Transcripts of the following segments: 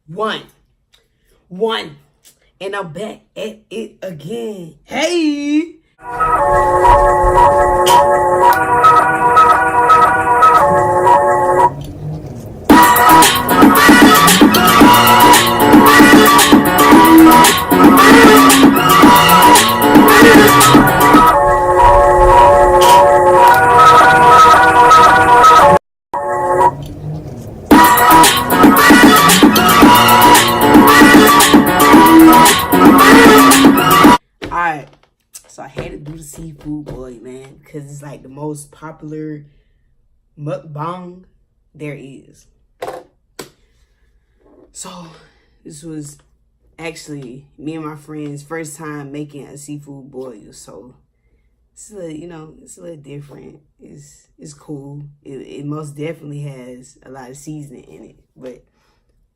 One. And I'm back at it again. Hey! Alright, so I had to do the seafood boy, man, because it's like the most popular mukbang there is. So this was actually me and my friend's first time making a seafood boil. So it's a little, it's a little different. It's cool. It most definitely has a lot of seasoning in it, but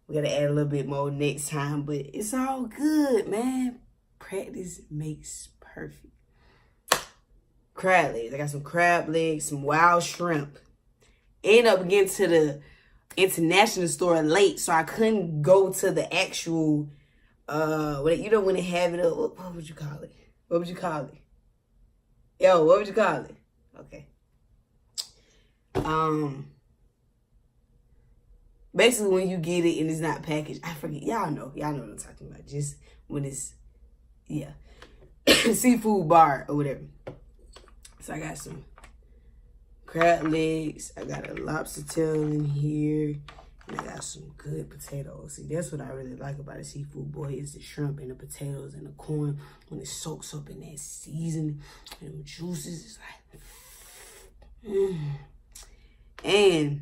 we gotta add a little bit more next time. But it's all good, man. Practice makes perfect. Crab legs. I got some crab legs, some wild shrimp. Ended up getting to the international store late, so I couldn't go to the actual, when they have it up, what would you call it? What would you call it? Yo, what would you call it? Okay. Basically when you get it and it's not packaged, I forget. Y'all know what I'm talking about. Just when it's, yeah. Seafood bar or whatever. So I got some crab legs. I got a lobster tail in here. And I got some good potatoes. See, that's what I really like about a seafood boy is the shrimp and the potatoes and the corn. When it soaks up in that seasoning and them juices, it's like, And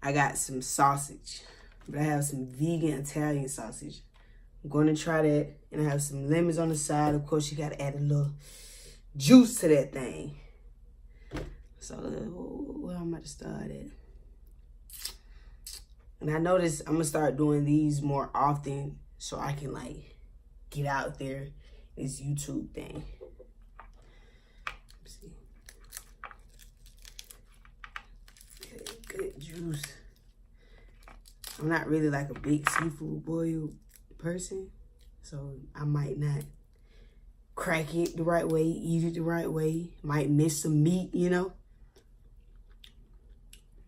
I got some sausage. But I have some vegan Italian sausage. I'm going to try that. And I have some lemons on the side. Of course, you got to add a little juice to that thing. So, where I'm about to start at. And I noticed I'm going to start doing these more often so I can, like, get out there, this YouTube thing. Let's see. Okay, good juice. I'm not really, like, a big seafood boil person, so I might not crack it the right way, eat it the right way. Might miss some meat, which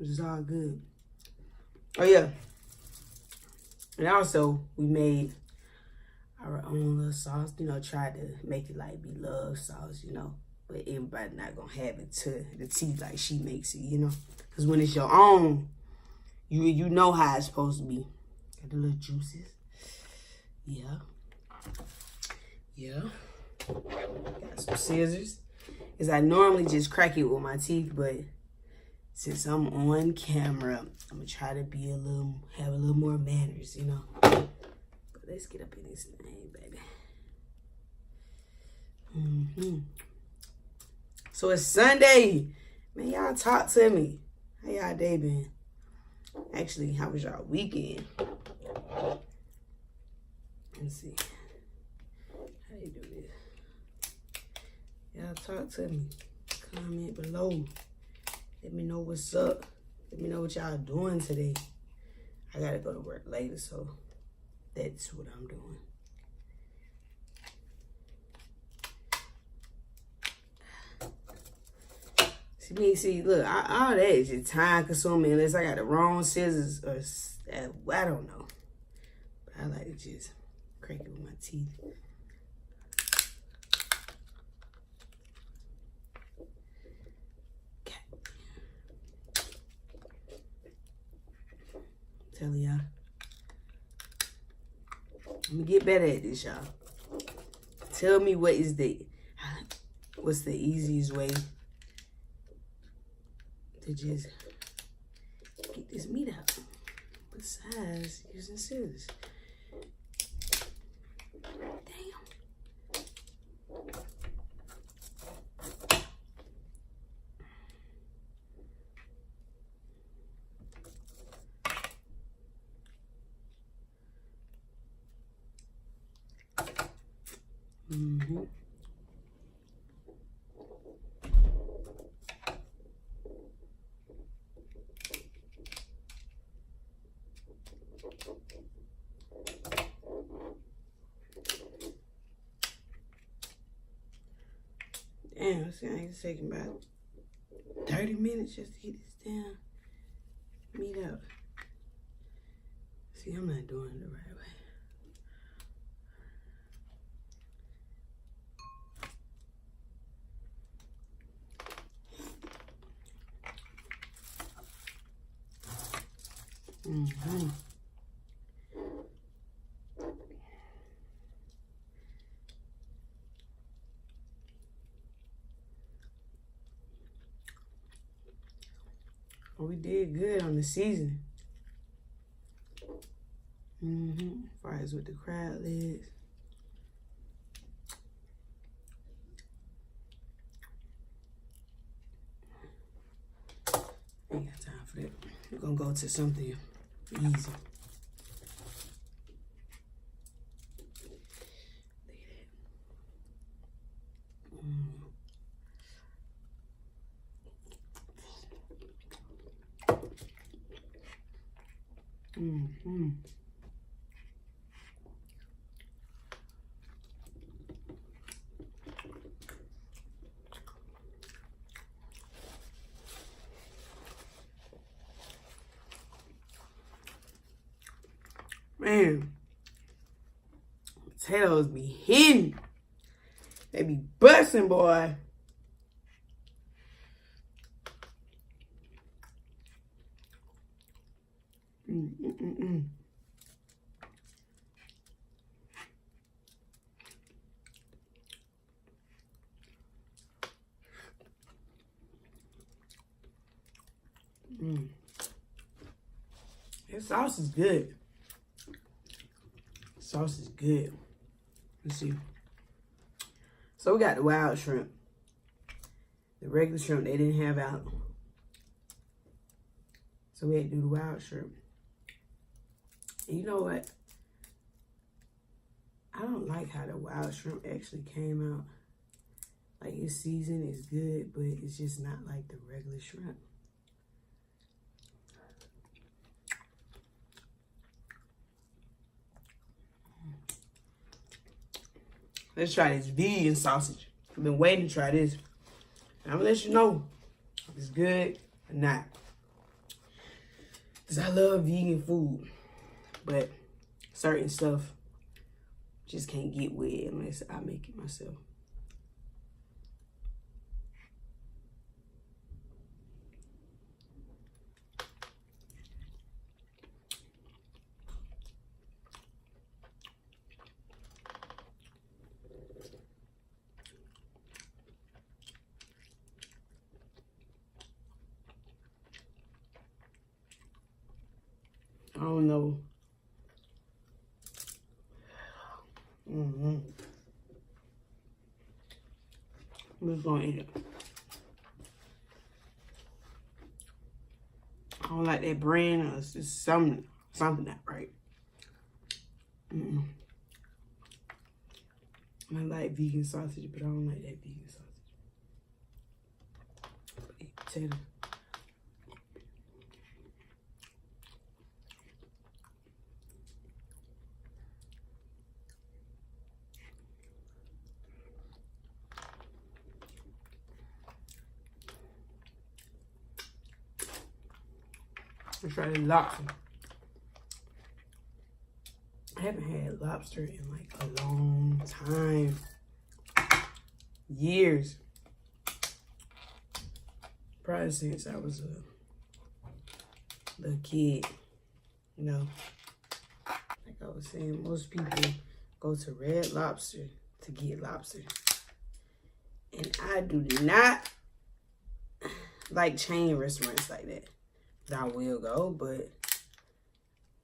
is all good. Oh, yeah. And also, we made our own little sauce, tried to make it like be love sauce, but everybody not gonna have it to the T like she makes it, Because when it's your own, you know how it's supposed to be. Got the little juices. Yeah. Got some scissors. Because I normally just crack it with my teeth, but since I'm on camera, I'm going to try to be have a little more manners, But let's get up in this thing, baby. So it's Sunday. Man, y'all talk to me. How y'all day been? Actually, how was y'all weekend? Let's see. How you do this? Y'all talk to me. Comment below. Let me know what's up. Let me know what y'all doing today. I gotta go to work later, so that's what I'm doing. See, look, all that is just time consuming unless I got the wrong scissors or I don't know. But I like to just crack it with my teeth. Tell y'all. I'm gonna get better at this, y'all. Tell me what's the easiest way to just get this meat out besides using scissors. Damn. Damn, see, it's taking about 30 minutes just to get this damn meat out. See, I'm not doing it the right way. Mm-hmm. We did good on the season. Fries with the crab legs. Ain't got time for that. We're gonna go to something easy. Man, potatoes be hitting. They be busting, boy. This sauce is good. Sauce is good. Let's see. So we got the wild shrimp. The regular shrimp they didn't have out. So we had to do the wild shrimp. And you know what? I don't like how the wild shrimp actually came out. Like, its season is good, but it's just not like the regular shrimp. Let's try this vegan sausage. I've been waiting to try this. And I'm gonna let you know if it's good or not. Because I love vegan food. But certain stuff just can't get with it unless I make it myself. I don't know. I'm just gonna eat it. I don't like that brand. It's just something not right. I like vegan sausage, but I don't like that vegan sausage. Eat potato. Let's try this lobster. I haven't had lobster in like a long time. Years. Probably since I was a little kid. You know, like I was saying, most people go to Red Lobster to get lobster. And I do not like chain restaurants like that. I will go, but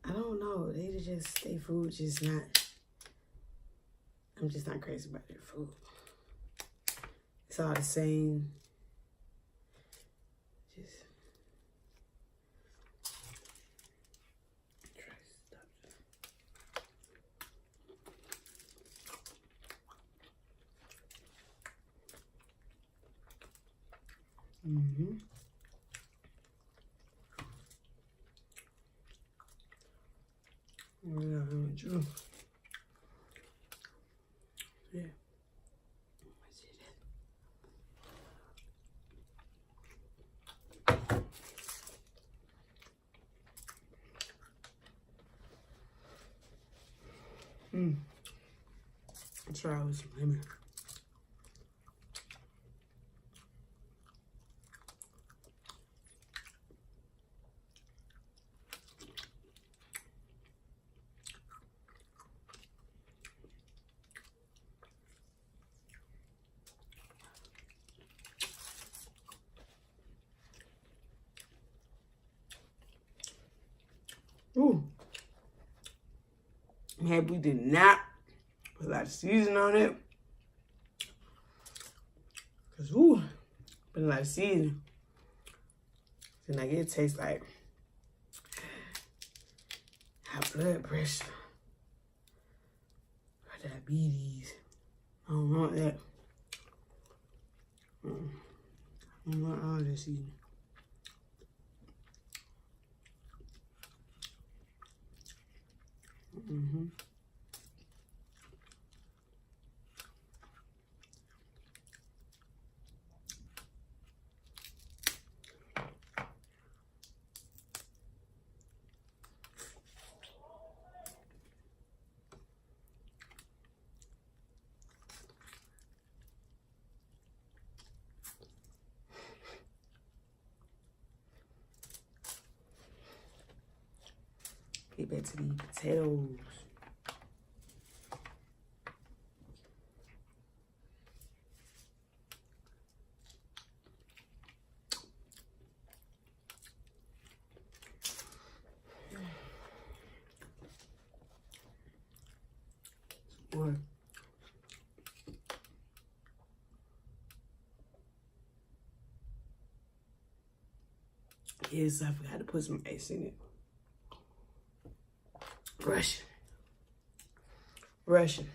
I don't know. Their food just not, I'm just not crazy about their food. It's all the same. Just try stuff. Yeah. Try with some lemon. Ooh. I'm happy we did not put a lot of seasoning on it. Cause ooh, put a lot of seasoning. Then I get it tastes like high blood pressure or diabetes. I don't want that. I don't want all this seasoning. Get back to these potatoes. Or yes, I forgot to put some ice in it. Russian.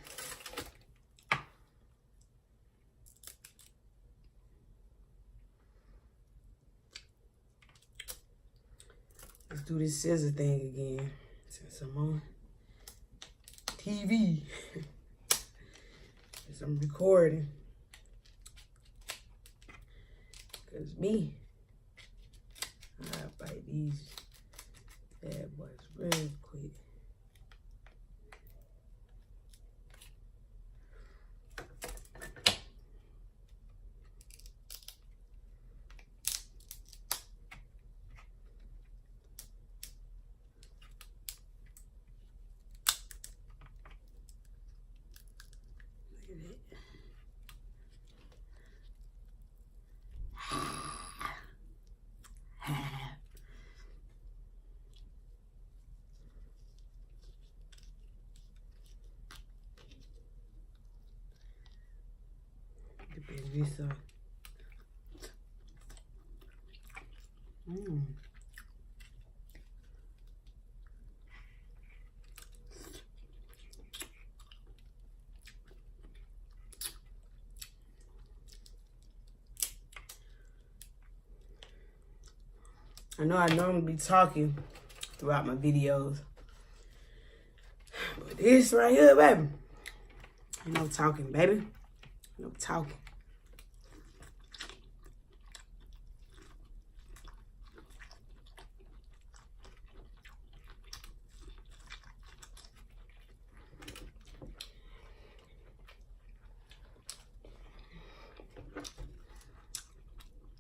Let's do this scissor thing again. Since I'm on TV. Since I'm recording. Cause me, I bite these bad boys real quick. This I know I normally be talking throughout my videos, but this right here, baby, ain't no talking, baby. No talking.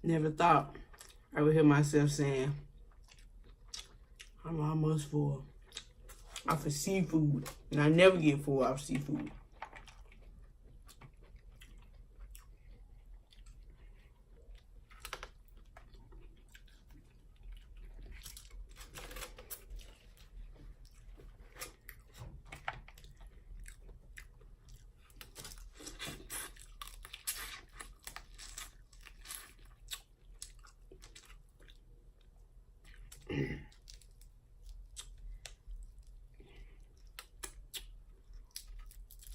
Never thought I would hear myself saying, I'm almost full off of seafood. And I never get full off seafood.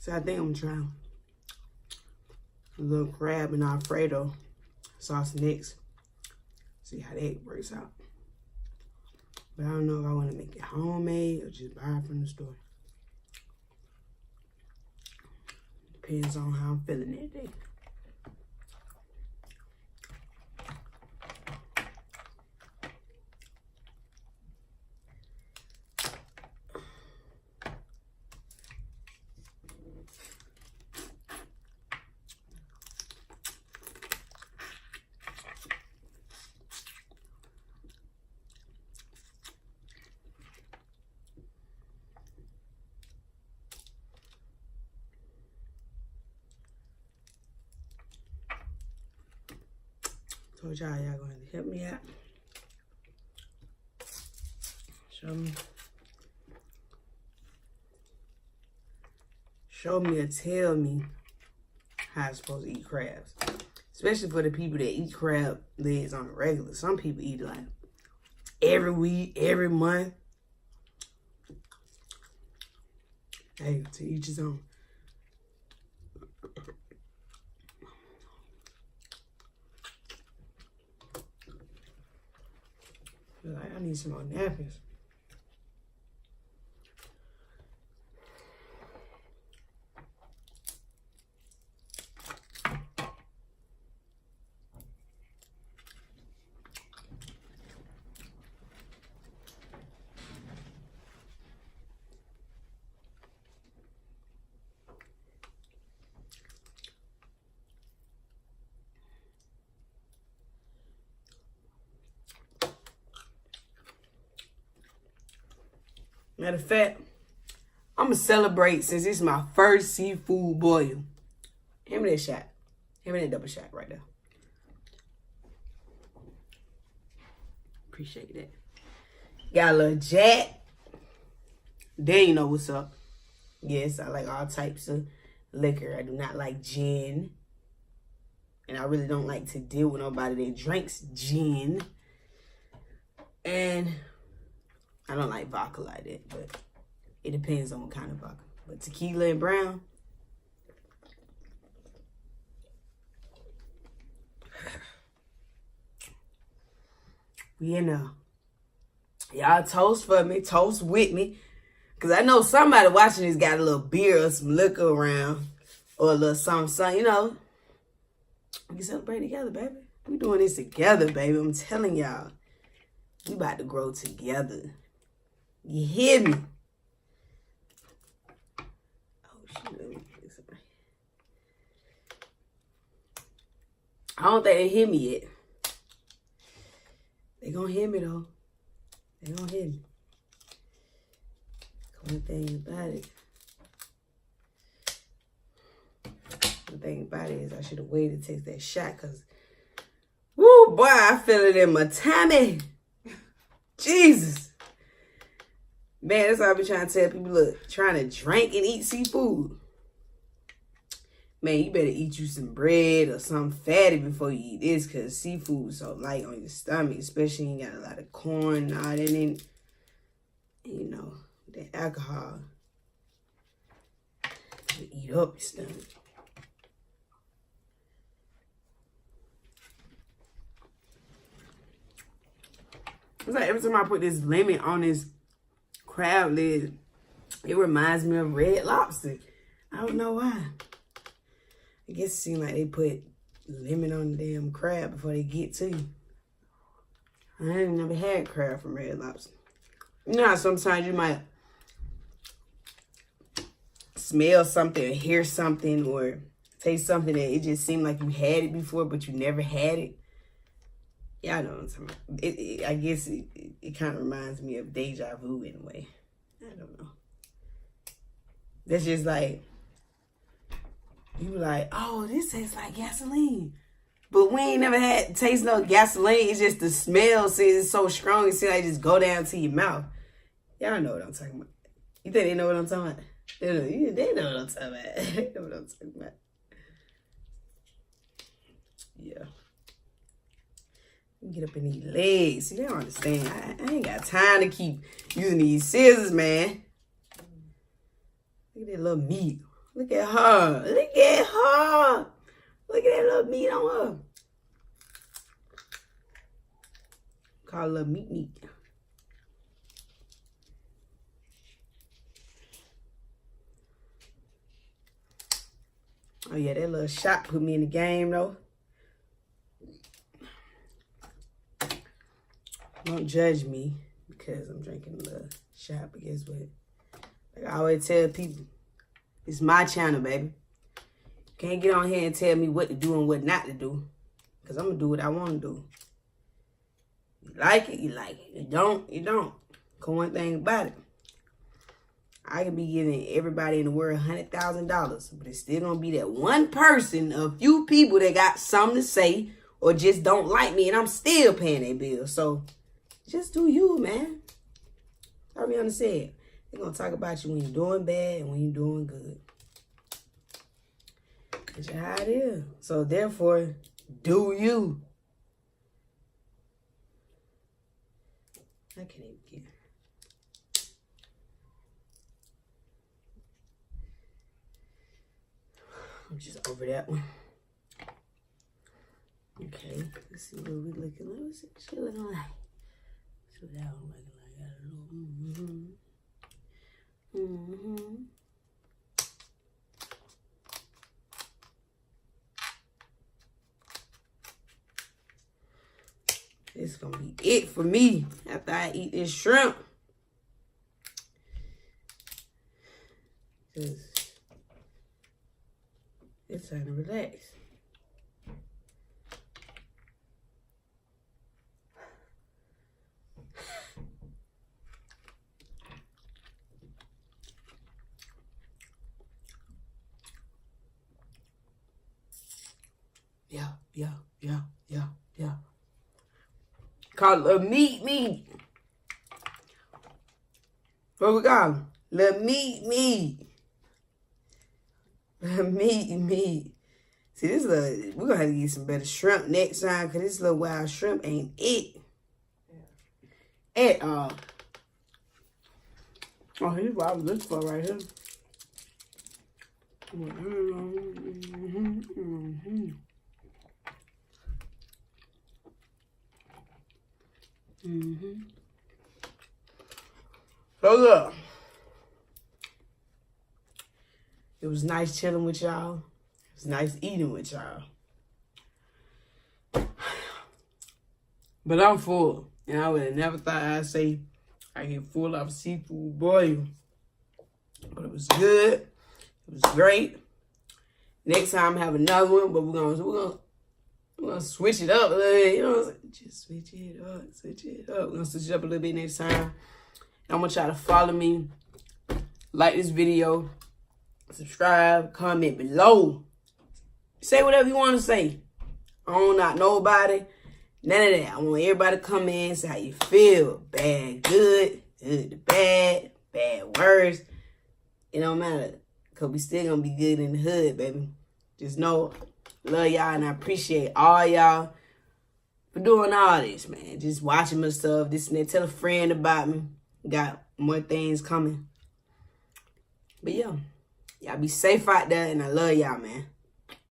So I think I'm trying a little crab and Alfredo sauce next. See how that works out. But I don't know if I want to make it homemade or just buy it from the store. Depends on how I'm feeling that day. Told y'all gonna help me out. Show me or tell me how I'm supposed to eat crabs. Especially for the people that eat crab legs on the regular. Some people eat like every week, every month. Hey, to each his own. Like, I need some more napkins. Matter of fact, I'm going to celebrate since it's my first seafood boil. Hand me that shot. Hand me that double shot right there. Appreciate that. Got a little Jack. Then you know what's up. Yes, I like all types of liquor. I do not like gin. And I really don't like to deal with nobody that drinks gin. And I don't like vodka like that, but it depends on what kind of vodka. But tequila and brown. We in there. Y'all toast for me. Toast with me. Because I know somebody watching this got a little beer or some liquor around. Or a little something, you know. We can celebrate together, baby. We doing this together, baby. I'm telling y'all. We about to grow together. You hear me? Oh, shoot. Let me get this away. I don't think they hear me yet. They gonna hear me, though. They gonna hear me. One thing about it. One thing about it is I should have waited to take that shot, because, woo, boy, I feel it in my tummy. Jesus. Man, that's what I be trying to tell people. Look, trying to drink and eat seafood. Man, you better eat you some bread or something fatty before you eat this, because seafood is so light on your stomach, especially when you got a lot of corn and all that in it. You know, that alcohol will eat up your stomach. It's like every time I put this lemon on this crab leg, it reminds me of Red Lobster. I don't know why. I guess it seems like they put lemon on the damn crab before they get to you. I ain't never had crab from Red Lobster. You know how sometimes you might smell something or hear something or taste something that it just seemed like you had it before, but you never had it? Yeah, I know what I'm talking about. I guess it kind of reminds me of deja vu in a way. I don't know. That's just like, you be like, oh, this tastes like gasoline. But we ain't never had taste no gasoline. It's just the smell is so strong. It seems like it just go down to your mouth. Y'all know what I'm talking about. You think they know what I'm talking about? They know what I'm talking about. They know what I'm talking about. Yeah. Get up in these legs. See, they don't understand. I ain't got time to keep using these scissors, man. Look at that little meat. Look at her. Look at her. Look at that little meat on her. Call it little meat. Oh yeah, that little shot put me in the game though. Don't judge me because I'm drinking a little shot, but guess what? Like I always tell people, it's my channel, baby. Can't get on here and tell me what to do and what not to do. Because I'm going to do what I want to do. You like it, you like it. You don't, you don't. Cool one thing about it. I can be giving everybody in the world $100,000, but it's still going to be that one person, a few people that got something to say or just don't like me, and I'm still paying their bills. So, just do you, man. Ariana said, they're going to talk about you when you're doing bad and when you're doing good. That's just how it is. So, therefore, do you. I can't even get it. I'm just over that one. Okay, let's see what we looking like. What's she looking like? See what that one looking like. It's gonna be it for me after I eat this shrimp. Cause it's time to relax. Yeah. Call it meat. What we call it? Little meat. Meat. See, this little, we're gonna have to get some better shrimp next time, cause this little wild shrimp ain't it at all. Oh, here's what I was looking for right here. So look, it was nice chilling with y'all. It was nice eating with y'all. But I'm full, and I would have never thought I'd say I get full off seafood boil. But it was good. It was great. Next time I have another one, but we're gonna switch it up a little bit. You know what I'm saying? Just switch it up. We're gonna switch it up a little bit next time. I want y'all to follow me, like this video, subscribe, comment below. Say whatever you want to say. I don't knock nobody. None of that. I want everybody to come in, say how you feel. Bad, good, good to bad, bad words. It don't matter. Because we still going to be good in the hood, baby. Just know, love y'all, and I appreciate all y'all for doing all this, man. Just watching my stuff, this and that. Tell a friend about me. Got more things coming. But yeah, y'all be safe out there, and I love y'all, man.